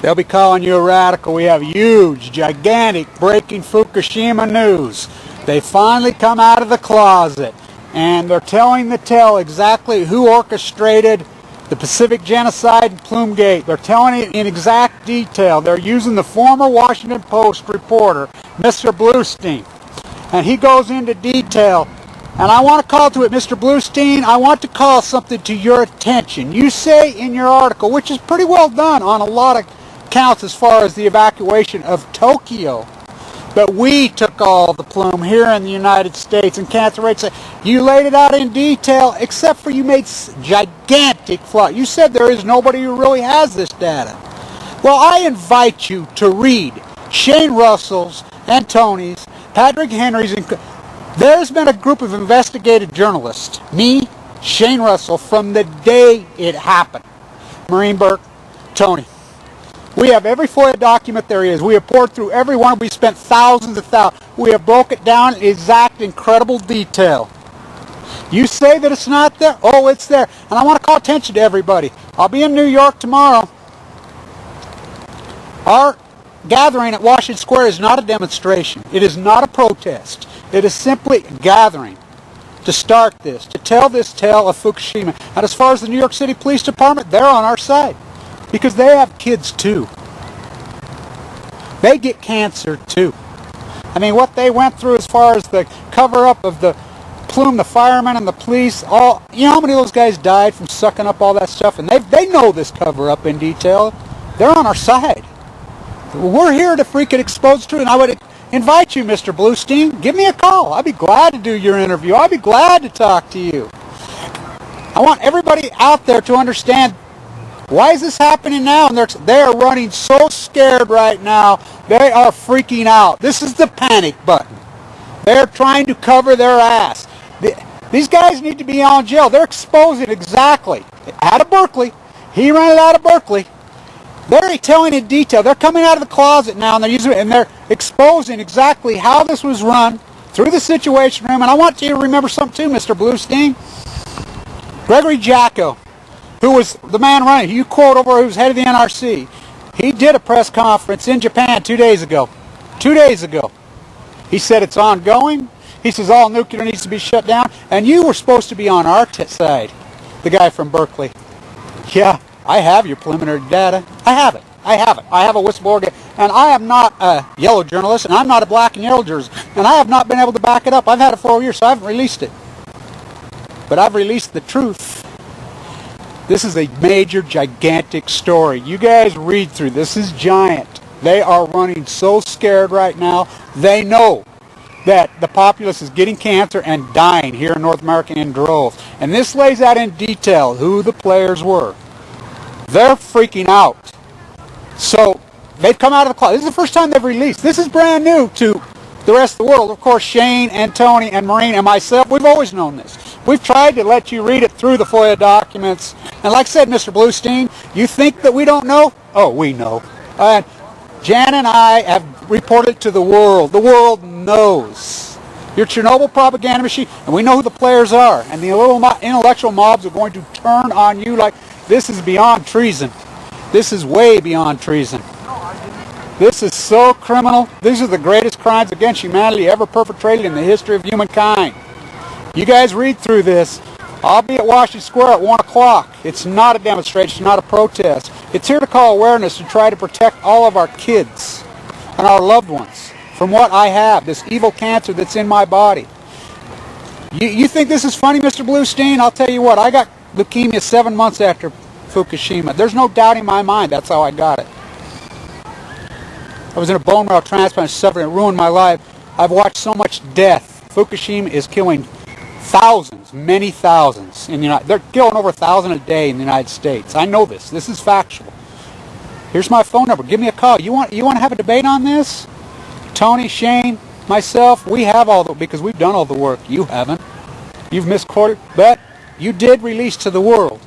They'll be calling you a radical. We have huge, gigantic, breaking Fukushima news. They finally come out of the closet, and they're telling the tale exactly who orchestrated the Pacific genocide and Plumegate. They're telling it in exact detail. They're using the former Washington Post reporter, Mr. Blustein, and he goes into detail. And I want to call to it, Mr. Blustein, I want to call something to your attention. You say in your article, which is pretty well done on a lot of counts as far as the evacuation of Tokyo, but we took all the plume here in the United States, and cancer rates, you laid it out in detail, except for you made gigantic flaws. You said there is nobody who really has this data. Well, I invite you to read Shane Russell's and Tony's, Patrick Henry's, and there's been a group of investigative journalists, me, Shane Russell, from the day it happened. Maureen Burke, Tony. We have every FOIA document there is. We have poured through every one. We spent thousands of thousands. We have broke it down in exact, incredible detail. You say that it's not there? Oh, it's there. And I want to call attention to everybody. I'll be in New York tomorrow. Our gathering at Washington Square is not a demonstration. It is not a protest. It is simply a gathering to start this, to tell this tale of Fukushima. And as far as the New York City Police Department, they're on our side. Because they have kids too. They get cancer too. I mean, what they went through as far as the cover-up of the plume, the firemen and the police, all, you know how many of those guys died from sucking up all that stuff? And they know this cover-up in detail. They're on our side. We're here to freaking expose the truth. And I would invite you, Mr. Blustein, give me a call. I'd be glad to do your interview. I'd be glad to talk to you. I want everybody out there to understand, why is this happening now? And they're running so scared right now. They are freaking out. This is the panic button. They're trying to cover their ass. These guys need to be on jail. They're exposing exactly. Out of Berkeley. He ran it out of Berkeley. They're telling in detail. They're coming out of the closet now, and they're exposing exactly how this was run through the Situation Room. And I want you to remember something too, Mr. Blustein. Gregory Jacko, who was the man running, you quote over, who was head of the NRC. He did a press conference in Japan 2 days ago. 2 days ago. He said it's ongoing. He says all nuclear needs to be shut down. And you were supposed to be on our side, the guy from Berkeley. Yeah, I have your preliminary data. I have it. I have it. I have a whistleblower. And I am not a yellow journalist, and I'm not a black and yellow journalist. And I have not been able to back it up. I've had it for 4 years, so I haven't released it. But I've released the truth. This is a major, gigantic story. You guys read through. This is giant. They are running so scared right now. They know that the populace is getting cancer and dying here in North America in droves. And this lays out in detail who the players were. They're freaking out. So they've come out of the closet. This is the first time they've released. This is brand new to the rest of the world. Of course, Shane and Tony and Maureen and myself, we've always known this. We've tried to let you read it through the FOIA documents. And like I said, Mr. Blustein, you think that we don't know? Oh, we know. Jan and I have reported to the world. The world knows. Your Chernobyl propaganda machine, and we know who the players are. And the little intellectual mobs are going to turn on you like this is beyond treason. This is way beyond treason. This is so criminal. These are the greatest crimes against humanity ever perpetrated in the history of humankind. You guys read through this. I'll be at Washington Square at 1 o'clock. It's not a demonstration. It's not a protest. It's here to call awareness to try to protect all of our kids and our loved ones from what I have, this evil cancer that's in my body. You think this is funny, Mr. Blustein? I'll tell you what. I got leukemia 7 months after Fukushima. There's no doubt in my mind that's how I got it. I was in a bone marrow transplant, suffering. It ruined my life. I've watched so much death. Fukushima is killing thousands, many thousands in the United. They're killing over 1,000 a day in the United States. I know this. This is factual. Here's my phone number. Give me a call. You want to have a debate on this? Tony, Shane, myself, we have all the, because we've done all the work. You haven't. You've misquoted, but you did release to the world.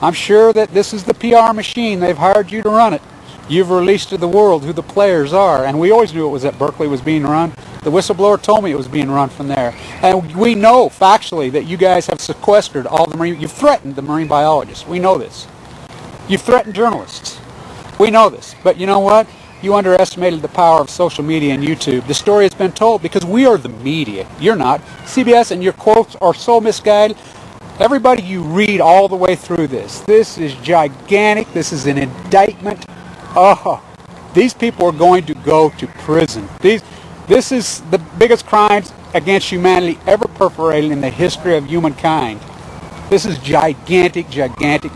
I'm sure that this is the PR machine. They've hired you to run it. You've released to the world who the players are, and we always knew it was at Berkeley was being run. The whistleblower told me it was being run from there. And we know factually that you guys have sequestered all the marine, you've threatened the marine biologists. We know this. You've threatened journalists. We know this, but you know what? You underestimated the power of social media and YouTube. The story has been told because we are the media. You're not. CBS and your quotes are so misguided. Everybody, you read all the way through this. This is gigantic. This is an indictment. Oh, these people are going to go to prison. This is the biggest crimes against humanity ever perpetrated in the history of humankind. This is gigantic, gigantic.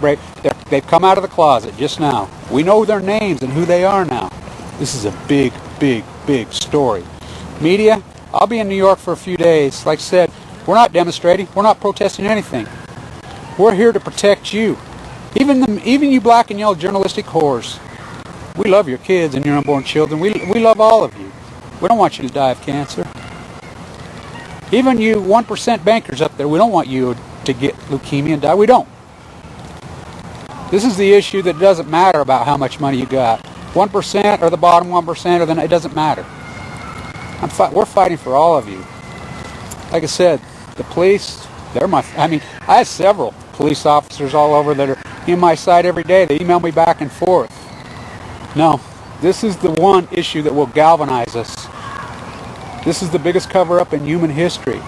They've come out of the closet just now. We know their names and who they are now. This is a big, big, big story. Media, I'll be in New York for a few days. Like I said, we're not demonstrating. We're not protesting anything. We're here to protect you. Even you black and yellow journalistic whores. We love your kids and your unborn children. We love all of you. We don't want you to die of cancer. Even you 1% bankers up there, we don't want you to get leukemia and die. We don't. This is the issue that doesn't matter about how much money you got. 1% or the bottom 1% or then it doesn't matter. We're fighting for all of you. Like I said, the police, I have several police officers all over that are in my sight every day. They email me back and forth. No, this is the one issue that will galvanize us. This is the biggest cover-up in human history.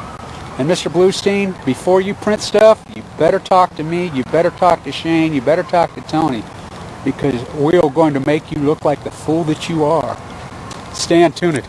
And Mr. Blustein, before you print stuff, you better talk to me, you better talk to Shane, you better talk to Tony, because we are going to make you look like the fool that you are. Stay tuned.